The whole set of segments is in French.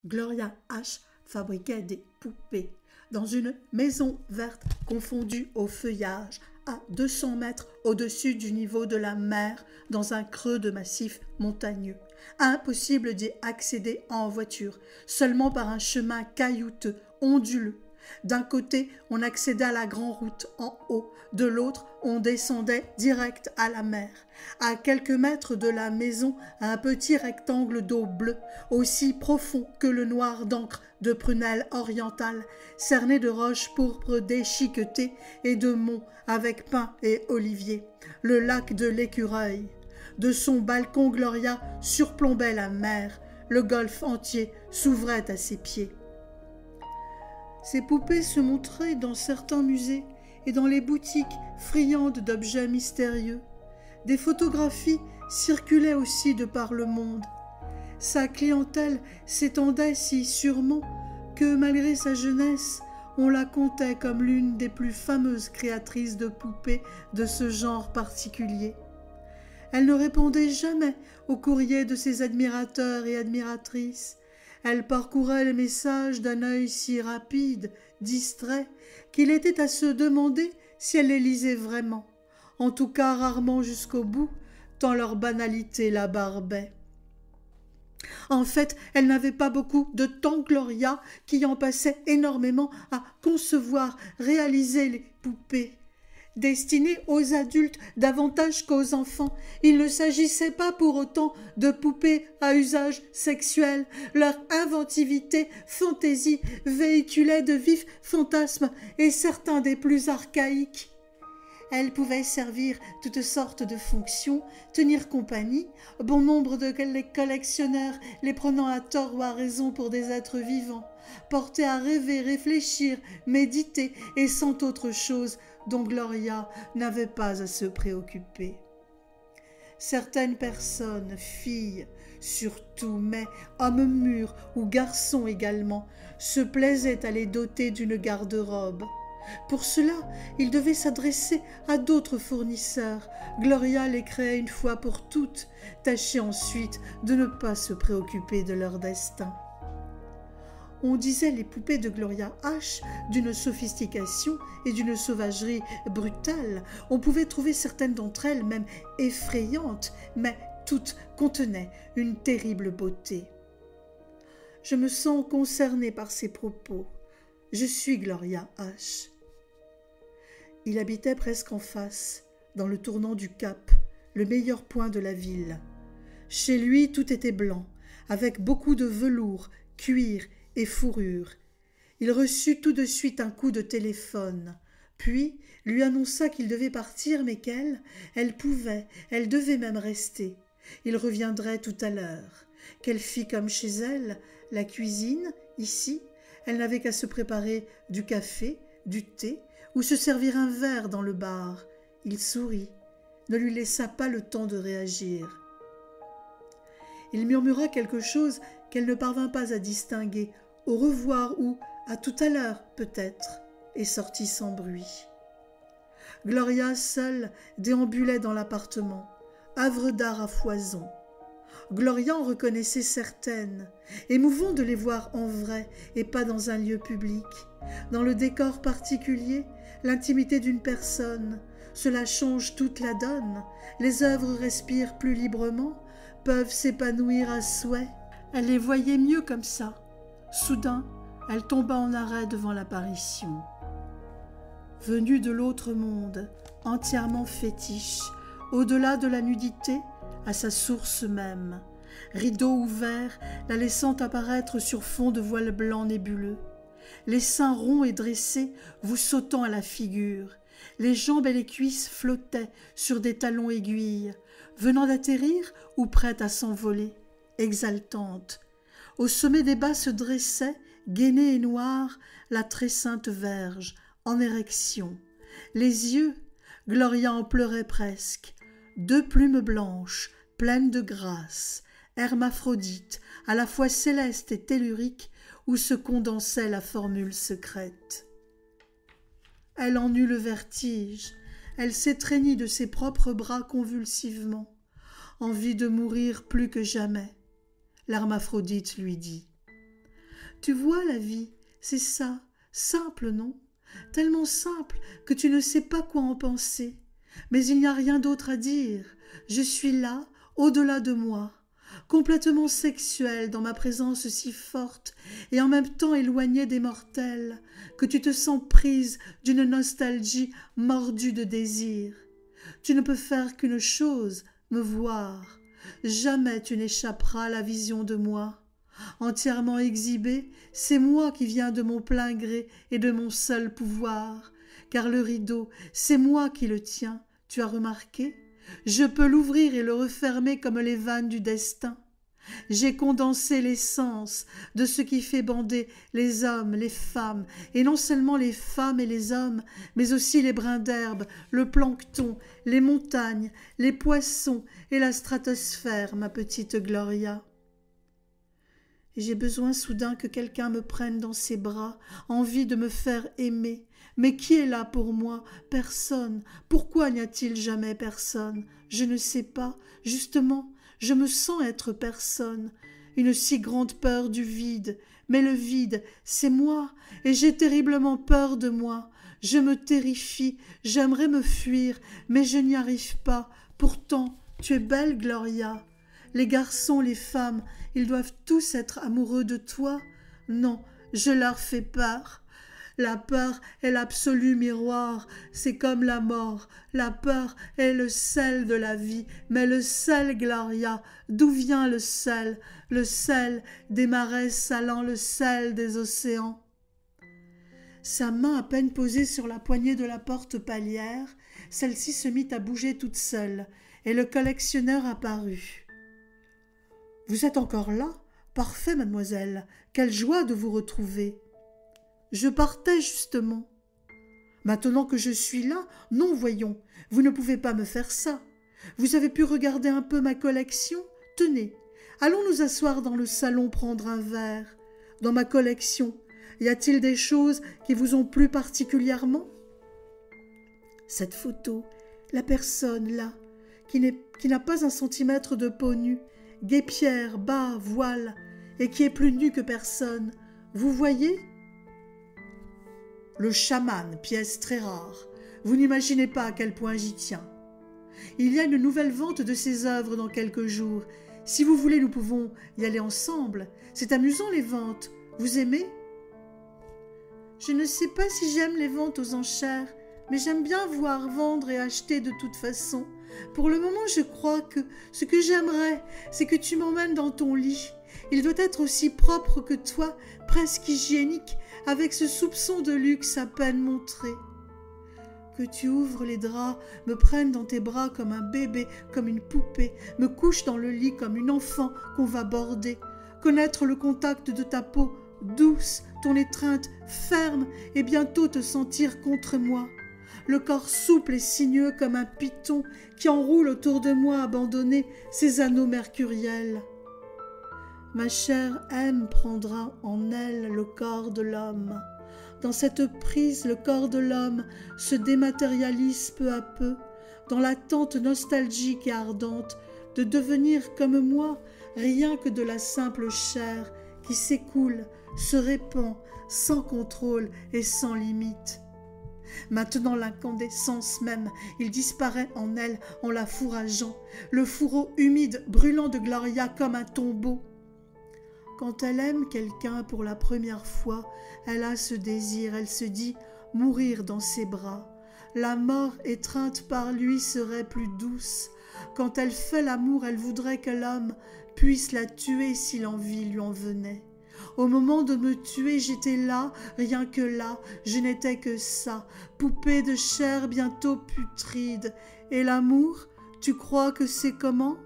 Gloria H. fabriquait des poupées dans une maison verte confondue au feuillage, à 200 mètres au-dessus du niveau de la mer, dans un creux de massif montagneux. Impossible d'y accéder en voiture, seulement par un chemin caillouteux, onduleux. D'un côté, on accédait à la grande route en haut, de l'autre, on descendait direct à la mer. À quelques mètres de la maison, un petit rectangle d'eau bleue, aussi profond que le noir d'encre de prunelle orientale, cerné de roches pourpres déchiquetées et de monts avec pins et oliviers. Le lac de l'Écureuil. De son balcon, Gloria surplombait la mer. Le golfe entier s'ouvrait à ses pieds. Ces poupées se montraient dans certains musées et dans les boutiques friandes d'objets mystérieux. Des photographies circulaient aussi de par le monde. Sa clientèle s'étendait si sûrement que, malgré sa jeunesse, on la comptait comme l'une des plus fameuses créatrices de poupées de ce genre particulier. Elle ne répondait jamais aux courriers de ses admirateurs et admiratrices. Elle parcourait les messages d'un œil si rapide, distrait, qu'il était à se demander si elle les lisait vraiment, en tout cas rarement jusqu'au bout, tant leur banalité la barbait. En fait, elle n'avait pas beaucoup de temps, Gloria, qui en passait énormément à concevoir, réaliser les poupées. Destinées aux adultes davantage qu'aux enfants, il ne s'agissait pas pour autant de poupées à usage sexuel. Leur inventivité, fantaisie, véhiculait de vifs fantasmes et certains des plus archaïques. Elles pouvaient servir toutes sortes de fonctions, tenir compagnie, bon nombre de collectionneurs les prenant à tort ou à raison pour des êtres vivants, portés à rêver, réfléchir, méditer et cent autres choses dont Gloria n'avait pas à se préoccuper. Certaines personnes, filles surtout, mais hommes mûrs ou garçons également, se plaisaient à les doter d'une garde-robe. Pour cela, il devait s'adresser à d'autres fournisseurs. Gloria les créait une fois pour toutes, tâchait ensuite de ne pas se préoccuper de leur destin. On disait les poupées de Gloria H. d'une sophistication et d'une sauvagerie brutale. On pouvait trouver certaines d'entre elles même effrayantes, mais toutes contenaient une terrible beauté. Je me sens concernée par ces propos. Je suis Gloria H. Il habitait presque en face, dans le tournant du Cap, le meilleur point de la ville. Chez lui, tout était blanc, avec beaucoup de velours, cuir et fourrure. Il reçut tout de suite un coup de téléphone, puis lui annonça qu'il devait partir, mais elle pouvait, elle devait même rester. Il reviendrait tout à l'heure. Qu'elle fit comme chez elle, la cuisine, ici, elle n'avait qu'à se préparer du café, du thé, ou se servir un verre dans le bar. Il sourit, ne lui laissa pas le temps de réagir. Il murmura quelque chose qu'elle ne parvint pas à distinguer, au revoir ou à tout à l'heure peut-être, et sortit sans bruit. Gloria seule déambulait dans l'appartement, œuvre d'art à foison. Gloria en reconnaissait certaines, émouvant de les voir en vrai et pas dans un lieu public. Dans le décor particulier, l'intimité d'une personne, cela change toute la donne. Les œuvres respirent plus librement, peuvent s'épanouir à souhait. Elle les voyait mieux comme ça. Soudain, elle tomba en arrêt devant l'apparition. Venue de l'autre monde, entièrement fétiche, au-delà de la nudité, à sa source même, rideau ouvert, la laissant apparaître sur fond de voile blanc nébuleux, les seins ronds et dressés vous sautant à la figure, les jambes et les cuisses flottaient sur des talons aiguilles, venant d'atterrir ou prêtes à s'envoler, exaltantes. Au sommet des bas se dressait, gainée et noire, la très sainte Vierge, en érection. Les yeux, Gloria en pleurait presque. 2 plumes blanches, pleines de grâce, hermaphrodites, à la fois célestes et telluriques, où se condensait la formule secrète. Elle en eut le vertige, elle s'étreignit de ses propres bras convulsivement, envie de mourir plus que jamais. L'hermaphrodite lui dit Tu vois la vie, c'est ça, simple, non? Tellement simple que tu ne sais pas quoi en penser. Mais il n'y a rien d'autre à dire. Je suis là, au-delà de moi, complètement sexuelle dans ma présence si forte et en même temps éloignée des mortels, que tu te sens prise d'une nostalgie mordue de désir. Tu ne peux faire qu'une chose, me voir. Jamais tu n'échapperas à la vision de moi. Entièrement exhibé, c'est moi qui viens de mon plein gré et de mon seul pouvoir, car le rideau, c'est moi qui le tiens, tu as remarqué? Je peux l'ouvrir et le refermer comme les vannes du destin. J'ai condensé l'essence de ce qui fait bander les hommes, les femmes, et non seulement les femmes et les hommes, mais aussi les brins d'herbe, le plancton, les montagnes, les poissons et la stratosphère, ma petite Gloria. Et j'ai besoin soudain que quelqu'un me prenne dans ses bras, envie de me faire aimer. Mais qui est là pour moi? Personne. Pourquoi n'y a-t-il jamais personne? Je ne sais pas. Justement, je me sens être personne. Une si grande peur du vide. Mais le vide, c'est moi, et j'ai terriblement peur de moi. Je me terrifie, j'aimerais me fuir, mais je n'y arrive pas. Pourtant, tu es belle, Gloria. Les garçons, les femmes, ils doivent tous être amoureux de toi. Non, je leur fais peur. La peur est l'absolu miroir, c'est comme la mort. La peur est le sel de la vie, mais le sel, Gloria, d'où vient le sel? Le sel des marais salants, le sel des océans. Sa main à peine posée sur la poignée de la porte palière, celle-ci se mit à bouger toute seule, et le collectionneur apparut. « Vous êtes encore là? Parfait, mademoiselle. Quelle joie de vous retrouver. » « Je partais justement. »« Maintenant que je suis là, non, voyons, vous ne pouvez pas me faire ça. Vous avez pu regarder un peu ma collection? Tenez, allons nous asseoir dans le salon prendre un verre. Dans ma collection, y a-t-il des choses qui vous ont plu particulièrement? » Cette photo, la personne là, qui n'a pas un centimètre de peau nue, guêpière, bas, voile, et qui est plus nue que personne, vous voyez? Le chaman, pièce très rare. Vous n'imaginez pas à quel point j'y tiens. Il y a une nouvelle vente de ces œuvres dans quelques jours. Si vous voulez, nous pouvons y aller ensemble. C'est amusant les ventes. Vous aimez? Je ne sais pas si j'aime les ventes aux enchères, mais j'aime bien voir vendre et acheter de toute façon. Pour le moment, je crois que ce que j'aimerais, c'est que tu m'emmènes dans ton lit. Il doit être aussi propre que toi, presque hygiénique, avec ce soupçon de luxe à peine montré. Que tu ouvres les draps, me prennes dans tes bras comme un bébé, comme une poupée, me couches dans le lit comme une enfant qu'on va border, connaître le contact de ta peau douce, ton étreinte ferme, et bientôt te sentir contre moi. Le corps souple et sinueux comme un python qui enroule autour de moi abandonné ses anneaux mercuriels. Ma chair aime prendra en elle le corps de l'homme. Dans cette prise, le corps de l'homme se dématérialise peu à peu, dans l'attente nostalgique et ardente de devenir comme moi, rien que de la simple chair qui s'écoule, se répand, sans contrôle et sans limite. Maintenant l'incandescence même, il disparaît en elle en la fourrageant, le fourreau humide brûlant de Gloria comme un tombeau. Quand elle aime quelqu'un pour la première fois, elle a ce désir, elle se dit mourir dans ses bras. La mort étreinte par lui serait plus douce. Quand elle fait l'amour, elle voudrait que l'homme puisse la tuer si l'envie lui en venait. Au moment de me tuer, j'étais là, rien que là, je n'étais que ça, poupée de chair bientôt putride. Et l'amour, tu crois que c'est comment?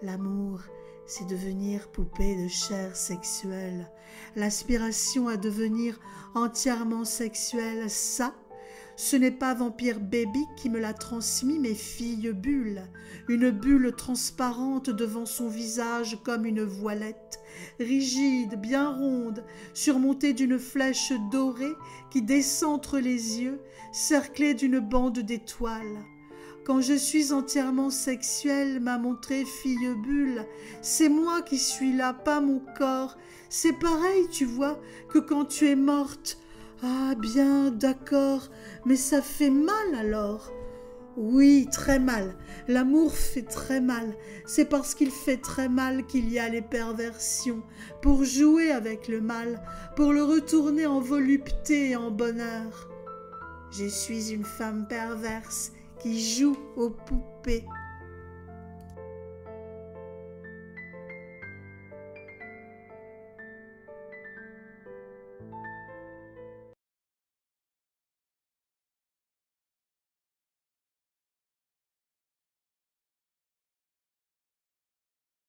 L'amour, c'est devenir poupée de chair sexuelle, l'aspiration à devenir entièrement sexuelle, ça, ce n'est pas Vampire Baby qui me l'a transmis, mais fille bulle, une bulle transparente devant son visage comme une voilette, rigide, bien ronde, surmontée d'une flèche dorée qui descend entre les yeux, cerclée d'une bande d'étoiles. Quand je suis entièrement sexuelle, m'a montré fille bulle, c'est moi qui suis là, pas mon corps, C'est pareil, tu vois, que quand tu es morte. Ah bien, d'accord, mais ça fait mal alors. Oui, très mal. L'amour fait très mal. C'est parce qu'il fait très mal qu'il y a les perversions, pour jouer avec le mal, pour le retourner en volupté et en bonheur. Je suis une femme perverse qui joue aux poupées.